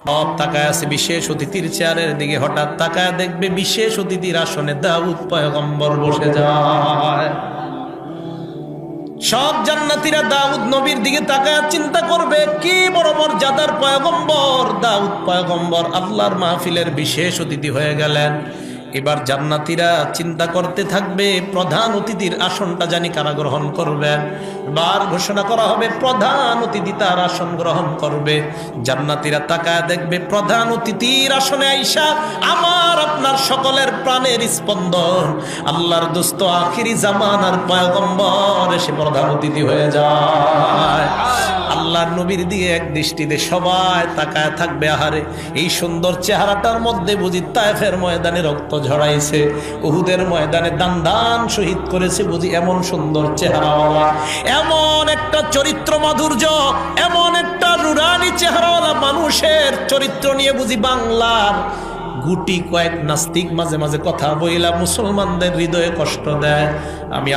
সব তাকায় আছে বিশেষ অতিথির চেয়ারের দিকে। হঠাৎ তাকায় দেখবে বিশেষ অতিথির আসনে দাউদ পয়গম্বর বসে যায়। সব জান্নাতীরা দাউদ নবীর দিকে তাকায় চিন্তা করবে, কি বড় মর্যাদার পয়গম্বর, দাউদ পয়গম্বর আল্লাহর মাহফিলের বিশেষ অতিথি হয়ে গেলেন। এবার জান্নাতীরা চিন্তা করতে থাকবে প্রধান অতিথির আসনটা জানি কারা গ্রহণ করবেন। এবার ঘোষণা করা হবে প্রধান অতিথি তার আসন গ্রহণ করবে। জান্নাতীরা তাকায় দেখবে প্রধান অতিথির আসনে আইসা আমার আপনার সকলের প্রাণের স্পন্দন আল্লাহর দোস্ত আখিরি জামানার পয়গম্বর এসে প্রধান অতিথি হয়ে যায়। আল্লাহর নবীর দিকে এক দৃষ্টিতে সবাই তাকায় থাকবে। আহারে, এই সুন্দর চেহারাটার মধ্যে বুঝি তায়েফের ময়দানে রক্ত ঝরাইছে, উহুদের ময়দানে দান দান শহীদ করেছে বুঝি এমন সুন্দর চেহারাওয়ালা, এমন একটা চরিত্র মাধুর্য, এমন একটা রুরানি চেহারাওয়ালা মানুষের চরিত্র নিয়ে বুঝি বাংলার গুটি কয়েক নাস্তিক মাঝে মাঝে কথা বইলা মুসলমানদের হৃদয়ে কষ্ট দেয়। আমি